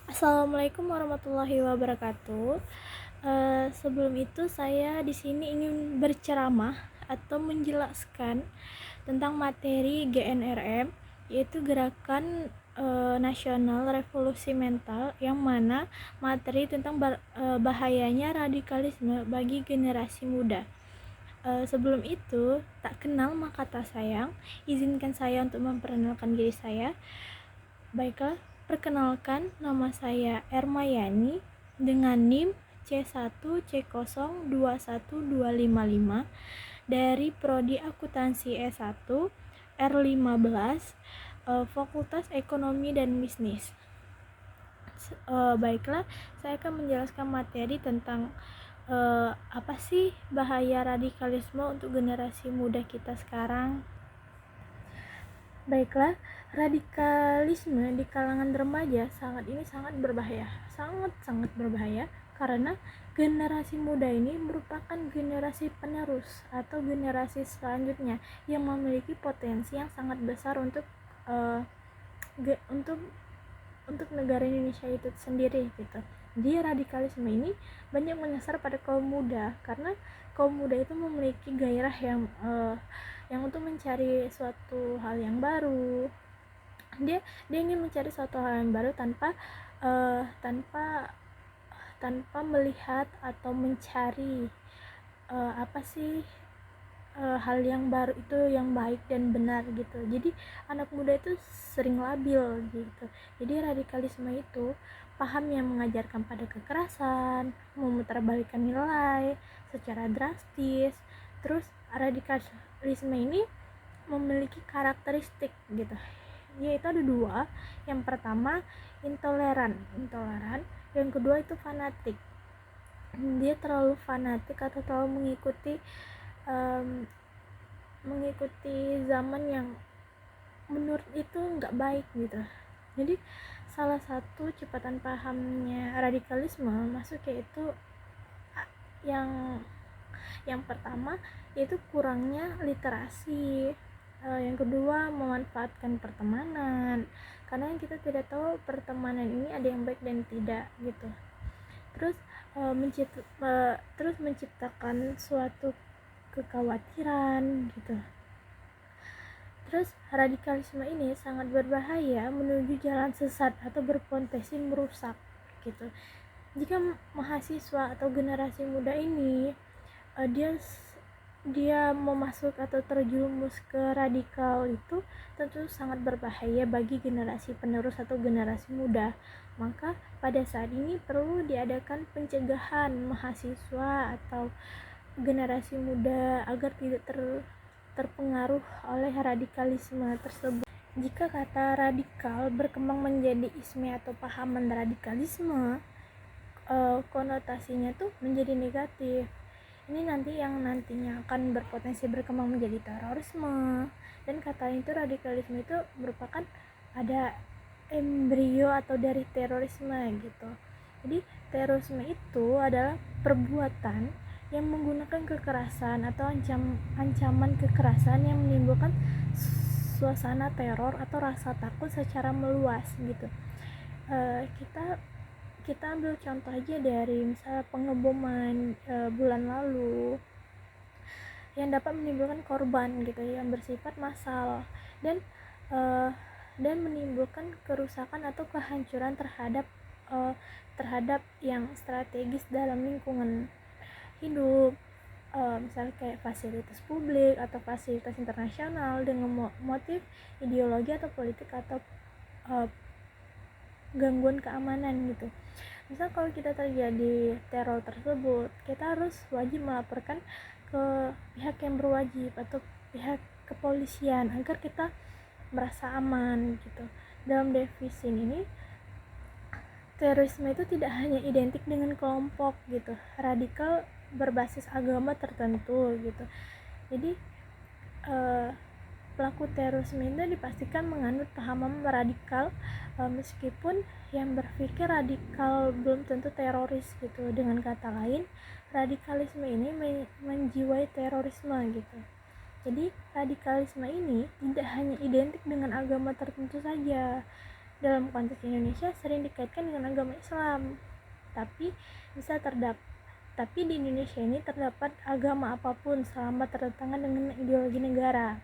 Assalamualaikum warahmatullahi wabarakatuh. Sebelum itu saya di sini ingin berceramah atau menjelaskan tentang materi GNRM, yaitu Gerakan Nasional Revolusi Mental, yang mana materi tentang bahayanya radikalisme bagi generasi muda. Sebelum itu, tak kenal maka tak sayang. Izinkan saya untuk memperkenalkan diri saya. Baiklah, perkenalkan, nama saya Ermayani dengan NIM C1C021255 dari Prodi Akuntansi S1 R15, Fakultas Ekonomi dan Bisnis. Baiklah, saya akan menjelaskan materi tentang apa sih bahaya radikalisme untuk generasi muda kita sekarang. Baiklah, radikalisme di kalangan remaja sangat berbahaya, sangat berbahaya, karena generasi muda ini merupakan generasi penerus atau generasi selanjutnya yang memiliki potensi yang sangat besar untuk uh, negara Indonesia itu sendiri gitu. Jadi radikalisme ini banyak menyasar pada kaum muda, karena kaum muda itu memiliki gairah yang untuk mencari suatu hal yang baru. Dia ingin mencari suatu hal yang baru tanpa melihat atau mencari apa sih hal yang baru itu yang baik dan benar gitu. Jadi anak muda itu sering labil gitu. Jadi radikalisme itu paham yang mengajarkan pada kekerasan, memutarbalikkan nilai secara drastis. Terus radikalisme ini memiliki karakteristik gitu, yaitu ada dua. Yang pertama intoleran, yang kedua itu fanatik. Dia terlalu fanatik atau terlalu mengikuti zaman yang menurut itu nggak baik gitu. Jadi salah satu cepatan pahamnya radikalisme masuk yaitu yang pertama yaitu kurangnya literasi, yang kedua memanfaatkan pertemanan, karena kita tidak tahu pertemanan ini ada yang baik dan tidak gitu. Terus menciptakan suatu kekhawatiran gitu. Terus radikalisme ini sangat berbahaya menuju jalan sesat atau berpotensi merusak gitu. Jika mahasiswa atau generasi muda ini dia memasuk atau terjerumus ke radikal, itu tentu sangat berbahaya bagi generasi penerus atau generasi muda. Maka pada saat ini perlu diadakan pencegahan mahasiswa atau generasi muda agar tidak terpengaruh oleh radikalisme tersebut. Jika kata radikal berkembang menjadi isme atau pahaman radikalisme, konotasinya tuh menjadi negatif. Ini nantinya akan berpotensi berkembang menjadi terorisme. Dan kata itu radikalisme itu merupakan ada embrio atau dari terorisme gitu. Jadi terorisme itu adalah perbuatan yang menggunakan kekerasan atau ancaman kekerasan yang menimbulkan suasana teror atau rasa takut secara meluas gitu. Kita ambil contoh aja dari misalnya pengeboman bulan lalu yang dapat menimbulkan korban gitu yang bersifat massal dan menimbulkan kerusakan atau kehancuran terhadap yang strategis dalam lingkungan hidup, misalnya kayak fasilitas publik atau fasilitas internasional dengan motif ideologi atau politik atau gangguan keamanan gitu. Misal kalau kita terjadi teror tersebut, kita harus wajib melaporkan ke pihak yang berwajib atau pihak kepolisian agar kita merasa aman gitu. Dalam definisi ini, terorisme itu tidak hanya identik dengan kelompok gitu radikal berbasis agama tertentu gitu. Jadi pelaku terorisme itu dipastikan menganut pahaman radikal, meskipun yang berpikir radikal belum tentu teroris gitu. Dengan kata lain, radikalisme ini menjiwai terorisme gitu. Jadi radikalisme ini tidak hanya identik dengan agama tertentu saja, dalam konteks Indonesia sering dikaitkan dengan agama Islam. Tapi di Indonesia ini terdapat agama apapun selama tertentangan dengan ideologi negara.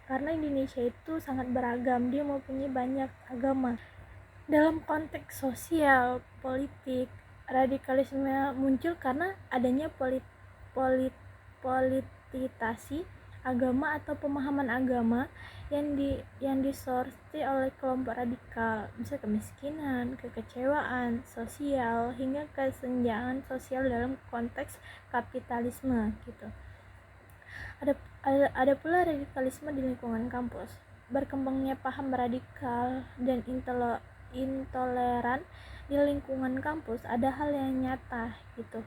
Karena Indonesia itu sangat beragam, dia mempunyai banyak agama. Dalam konteks sosial, politik, radikalisme muncul karena adanya politisasi agama atau pemahaman agama yang disorti oleh kelompok radikal, misalnya kemiskinan, kekecewaan sosial, hingga kesenjangan sosial dalam konteks kapitalisme gitu. Ada pula radikalisme di lingkungan kampus. Berkembangnya paham radikal dan intoleran di lingkungan kampus ada hal yang nyata gitu.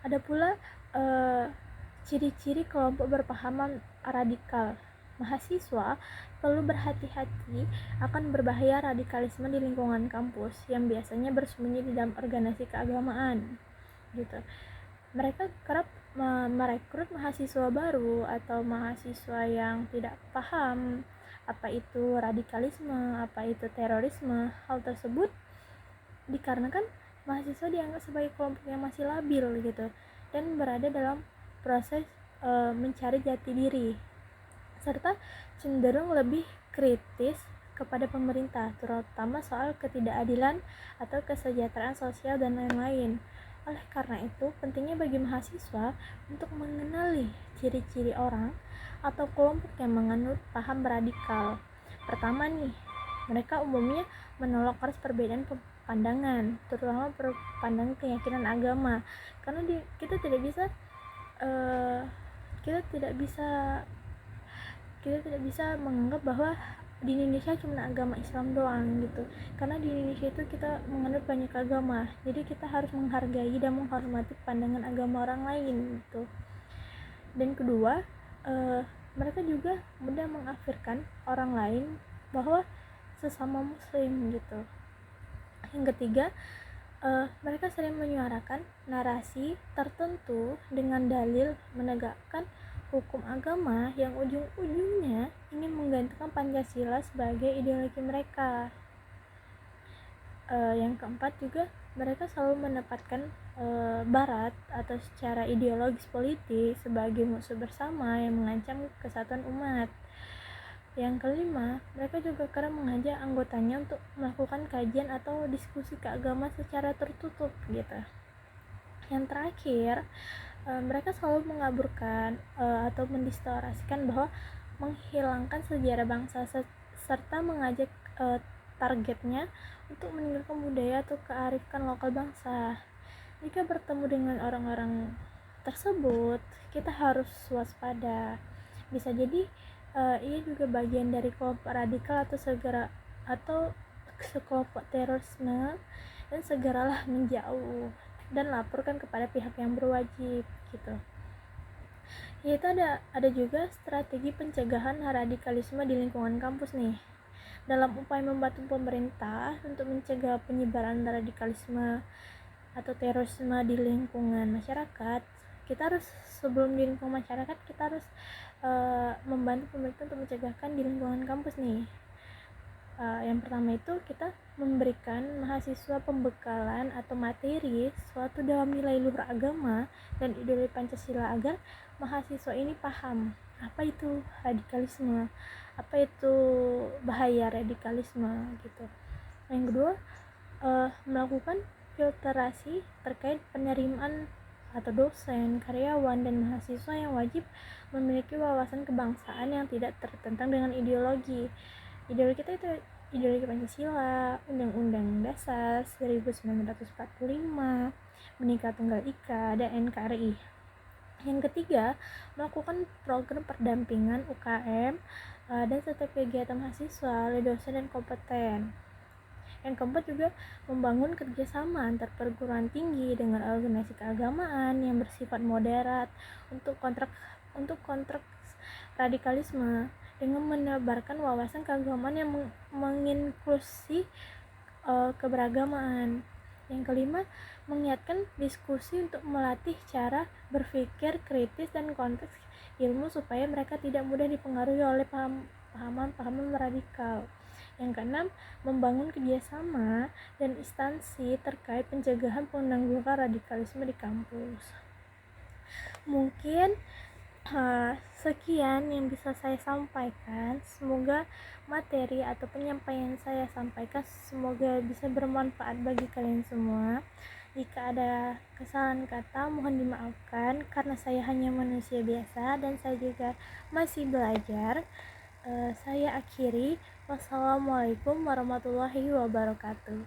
Ada pula ciri-ciri kelompok berpahaman radikal. Mahasiswa perlu berhati-hati akan berbahaya radikalisme di lingkungan kampus yang biasanya bersembunyi di dalam organisasi keagamaan gitu. Mereka kerap merekrut mahasiswa baru atau mahasiswa yang tidak paham apa itu radikalisme, apa itu terorisme. Hal tersebut dikarenakan mahasiswa dianggap sebagai kelompok yang masih labil gitu dan berada dalam proses mencari jati diri, serta cenderung lebih kritis kepada pemerintah, terutama soal ketidakadilan atau kesejahteraan sosial dan lain-lain. Oleh karena itu, pentingnya bagi mahasiswa untuk mengenali ciri-ciri orang atau kelompok yang menganut paham radikal. Pertama nih, mereka umumnya menolak keras perbedaan pandangan, terutama pandangan keyakinan agama, karena kita tidak bisa menganggap bahwa di Indonesia cuma agama Islam doang gitu, karena di Indonesia itu kita menganut banyak agama, jadi kita harus menghargai dan menghormati pandangan agama orang lain gitu. Dan kedua, mereka juga mudah mengkafirkan orang lain bahwa sesama muslim gitu. Yang ketiga, mereka sering menyuarakan narasi tertentu dengan dalil menegakkan hukum agama yang ujung-ujungnya ingin menggantikan Pancasila sebagai ideologi mereka. Yang keempat juga, mereka selalu menempatkan Barat atau secara ideologis politik sebagai musuh bersama yang mengancam kesatuan umat. Yang kelima, mereka juga kerap mengajak anggotanya untuk melakukan kajian atau diskusi keagamaan secara tertutup gitu. Yang terakhir, mereka selalu mengaburkan atau mendistorsikan bahwa menghilangkan sejarah bangsa serta mengajak targetnya untuk meninggalkan budaya atau kearifan lokal bangsa. Jika bertemu dengan orang-orang tersebut, kita harus waspada. Bisa jadi ia juga bagian dari kelompok radikal atau sekelompok terorisme, dan segeralah menjauh dan laporkan kepada pihak yang berwajib gitu. Yaitu ada juga strategi pencegahan radikalisme di lingkungan kampus nih. Dalam upaya membantu pemerintah untuk mencegah penyebaran radikalisme atau terorisme di lingkungan masyarakat, kita harus sebelum di lingkungan masyarakat kita harus membantu pemerintah untuk mencegahkan di lingkungan kampus nih. Yang pertama itu kita memberikan mahasiswa pembekalan atau materi suatu dalam nilai luhur agama dan ideologi Pancasila agar mahasiswa ini paham apa itu radikalisme, apa itu bahaya radikalisme gitu. Yang kedua, melakukan filtrasi terkait penerimaan atau dosen, karyawan, dan mahasiswa yang wajib memiliki wawasan kebangsaan yang tidak tertentang dengan ideologi. Ideologi kita itu ideologi Pancasila, Undang-Undang Dasar 1945, Bhinneka Tunggal Ika, dan NKRI. Yang ketiga, melakukan program pendampingan UKM dan setiap kegiatan mahasiswa oleh dosen dan kompeten. Yang keempat juga membangun kerjasama antar perguruan tinggi dengan organisasi keagamaan yang bersifat moderat untuk kontrak radikalisme dengan menebarkan wawasan keagamaan yang menginklusi keberagaman. Yang kelima, mengiatkan diskusi untuk melatih cara berpikir kritis dan konteks ilmu supaya mereka tidak mudah dipengaruhi oleh pahaman radikal. Yang keenam, membangun kerjasama dan instansi terkait pencegahan penanggulangan radikalisme di kampus. Mungkin sekian yang bisa saya sampaikan. Semoga materi atau penyampaian saya sampaikan semoga bisa bermanfaat bagi kalian semua. Jika ada kesalahan kata mohon dimaafkan karena saya hanya manusia biasa dan saya juga masih belajar. Saya akhiri. Wassalamualaikum warahmatullahi wabarakatuh.